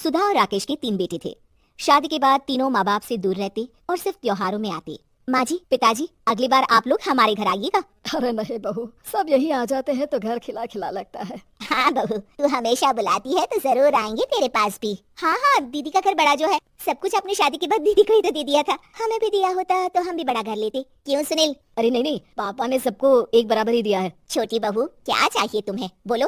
सुधा और राकेश के 3 बेटे थे। शादी के बाद तीनों माँ बाप से दूर रहते और सिर्फ त्योहारों में आते। माँ जी, पिताजी, अगली बार आप लोग हमारे घर आइएगा। अरे नहीं बहू, सब यही आ जाते हैं तो घर खिला खिला लगता है। हाँ बहू, तू हमेशा बुलाती है तो जरूर आएंगे तेरे पास भी। हाँ हाँ, दीदी का घर बड़ा जो है, सब कुछ अपनी शादी के बाद दीदी को ही तो दे दिया था। हमें भी दिया होता तो हम भी बड़ा घर लेते, क्यों सुनील? अरे नहीं नहीं, पापा ने सबको एक बराबर ही दिया है। छोटी बहू, क्या चाहिए तुम्हें, बोलो।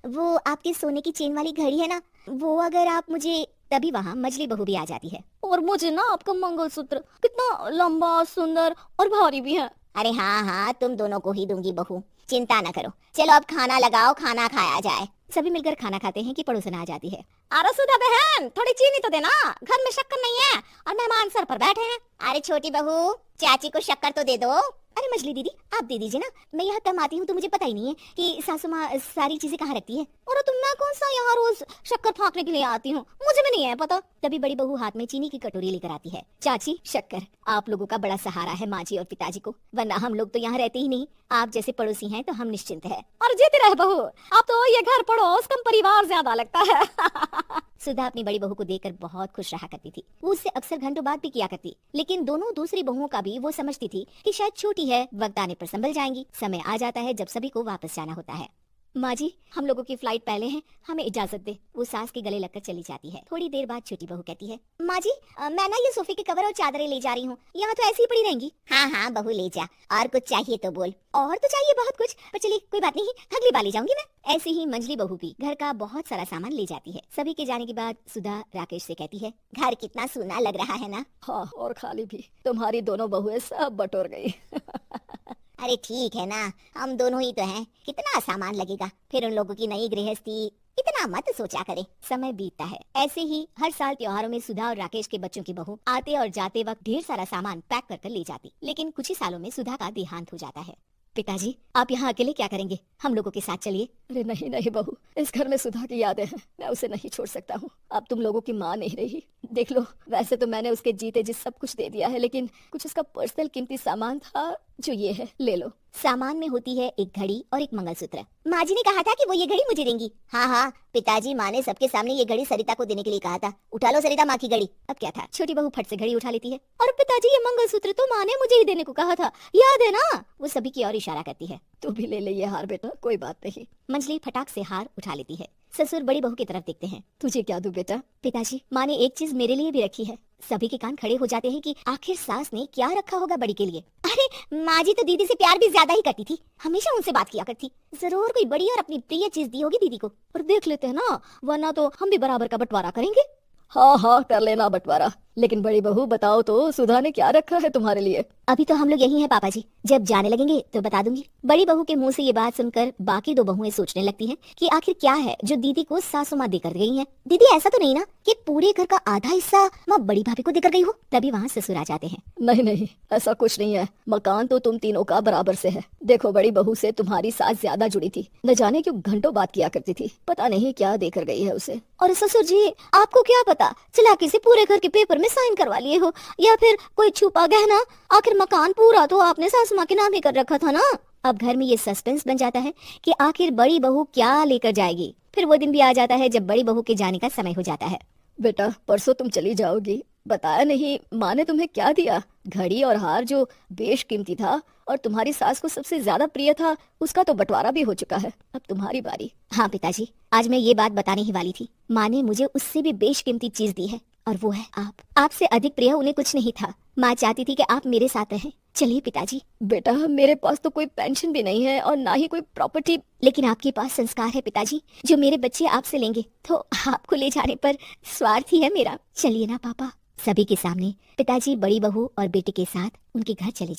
वो आपके सोने की चेन वाली घड़ी है ना, वो अगर आप मुझे, तभी वहाँ मछली बहू भी आ जाती है। और मुझे ना आपका मंगलसूत्र कितना लंबा, सुंदर और भारी भी है। अरे हाँ हाँ, तुम दोनों को ही दूंगी बहू, चिंता न करो। चलो अब खाना लगाओ, खाना खाया जाए। सभी मिलकर खाना खाते हैं कि पड़ोसन आ जाती है। अरे सुधा बहन, थोड़ी चीनी तो देना, घर में शक्कर नहीं है और मेहमान सर पर बैठे हैं। अरे छोटी बहू, चाची को शक्कर तो दे दो। अरे मछली दीदी, आप दे दीजिए ना, मैं यहाँ कम आती हूँ तो मुझे पता ही नहीं है कि सासू माँ सारी चीजें कहाँ रखती है। और तुम, मैं कौन सा यहाँ रोज शक्कर फाँकने के लिए आती हूँ, मुझे भी नहीं है पता। तभी बड़ी बहू हाथ में चीनी की कटोरी लेकर आती है। चाची, शक्कर आप लोगों का बड़ा सहारा है माँ जी और पिताजी को, वरना हम लोग तो यहाँ रहते ही नहीं। आप जैसे पड़ोसी हैं तो हम निश्चिंत है। और जीती रहे बहू, अब तो ये घर पड़ोस कम परिवार ज्यादा लगता है। सुधा अपनी बड़ी बहू को देखकर बहुत खुश रहा करती थी। वो उससे अक्सर घंटों बात भी किया करती, लेकिन दोनों दूसरी बहुओं का भी वो समझती थी कि शायद छोटी है, वक्त आने पर संभल जाएंगी। समय आ जाता है जब सभी को वापस जाना होता है। माँ जी, हम लोगों की फ्लाइट पहले है, हमें इजाजत दे। वो सास के गले लगकर चली जाती है। थोड़ी देर बाद छोटी बहू कहती है, माँ जी, मैं ना ये सोफे के कवर और चादरें ले जा रही हूँ, यहाँ तो ऐसी ही पड़ी रहेंगी। हाँ हाँ बहू, ले जा, और कुछ चाहिए तो बोल। और तो चाहिए बहुत कुछ, पर चलिए कोई बात नहीं, अगली बार ले जाऊंगी मैं। ऐसे ही मंजली बहू भी घर का बहुत सारा सामान ले जाती है। सभी के जाने के बाद सुधा राकेश से कहती है, घर कितना सूना लग रहा है ना? हाँ, और खाली भी, तुम्हारी दोनों बहुएं सब बटोर गई। अरे ठीक है ना, हम दोनों ही तो हैं, कितना सामान लगेगा, फिर उन लोगों की नई गृहस्थी, इतना मत सोचा करे। समय बीतता है। ऐसे ही हर साल त्योहारों में सुधा और राकेश के बच्चों की बहू आते और जाते वक्त ढेर सारा सामान पैक कर कर ले जाती। लेकिन कुछ ही सालों में सुधा का देहांत हो जाता है। पिताजी, आप यहाँ अकेले क्या करेंगे, हम लोगों के साथ चलिए। अरे नहीं नहीं बहू, इस घर में सुधा की यादें हैं, मैं उसे नहीं छोड़ सकता हूँ। अब तुम लोगों की माँ नहीं रही। देख लो, वैसे तो मैंने उसके जीते जी सब कुछ दे दिया है, लेकिन कुछ उसका पर्सनल कीमती सामान था जो ये है, ले लो। सामान में होती है एक घड़ी और एक मंगलसूत्र। माँ जी ने कहा था कि वो ये घड़ी मुझे देंगी। हाँ हाँ पिताजी, माँ ने सबके सामने ये घड़ी सरिता को देने के लिए कहा था। उठा लो सरिता माँ की घड़ी। अब क्या था, छोटी बहू फट से घड़ी उठा लेती है। और पिताजी, ये मंगलसूत्र तो माँ ने मुझे ही देने को कहा था, याद है ना? वो सभी की ओर इशारा करती है। तू भी ले ले ये हार बेटा, कोई बात नहीं। मंजली फटाक से हार उठा लेती है। ससुर बड़ी बहू की तरफ देखते हैं। तुझे क्या दूं बेटा? पिताजी, माँ ने एक चीज मेरे लिए भी रखी है। सभी के कान खड़े हो जाते हैं कि आखिर सास ने क्या रखा होगा बड़ी के लिए। अरे माँ जी तो दीदी से प्यार भी ज्यादा ही करती थी, हमेशा उनसे बात किया करती। जरूर कोई बड़ी और अपनी प्रिय चीज दी होगी दीदी को। और देख लेते हैं ना, वरना तो हम भी बराबर का बंटवारा करेंगे। हाँ हाँ, कर लेना बंटवारा। लेकिन बड़ी बहू, बताओ तो सुधा ने क्या रखा है तुम्हारे लिए? अभी तो हम लोग यही हैं पापा जी, जब जाने लगेंगे तो बता दूंगी। बड़ी बहू के मुंह से ये बात सुनकर बाकी दो बहुएं सोचने लगती हैं कि आखिर क्या है जो दीदी को सासू माँ देकर गई हैं। दीदी, ऐसा तो नहीं ना कि पूरे घर का आधा हिस्सा माँ बड़ी भाभी को देकर गई हो? तभी वहाँ ससुर आ जाते हैं। नहीं नहीं, ऐसा कुछ नहीं है, मकान तो तुम तीनों का बराबर से है। देखो, बड़ी बहू से तुम्हारी सास ज्यादा जुड़ी थी, न जाने क्यों घंटों बात किया करती थी, पता नहीं क्या देकर गई है उसे। और ससुर जी, आपको क्या पता, चालाकी से पूरे घर के पेपर में साइन करवा लिए हो, या फिर कोई छुपा गहना। आखिर मकान पूरा तो आपने सासू माँ के नाम ही कर रखा था ना। अब घर में ये सस्पेंस बन जाता है कि आखिर बड़ी बहू क्या लेकर जाएगी। फिर वो दिन भी आ जाता है जब बड़ी बहू के जाने का समय हो जाता है। बेटा, परसों तुम चली जाओगी, बताया नहीं माँ ने तुम्हें क्या दिया? घड़ी और हार जो बेशकीमती था और तुम्हारी सास को सबसे ज्यादा प्रिय था, उसका तो बंटवारा भी हो चुका है। अब तुम्हारी बारी। हाँ पिताजी, आज मैं ये बात बताने ही वाली थी। माँ ने मुझे उससे भी बेशकीमती चीज दी है, और वो है आप। आपसे अधिक प्रिय उन्हें कुछ नहीं था। माँ चाहती थी कि आप मेरे साथ रहें। चलिए पिताजी। बेटा, मेरे पास तो कोई पेंशन भी नहीं है और ना ही कोई प्रॉपर्टी। लेकिन आपके पास संस्कार है पिताजी, जो मेरे बच्चे आपसे लेंगे, तो आपको ले जाने पर स्वार्थ ही है मेरा। चलिए ना पापा। सभी के सामने पिताजी बड़ी बहू और बेटे के साथ उनके घर चले जाते।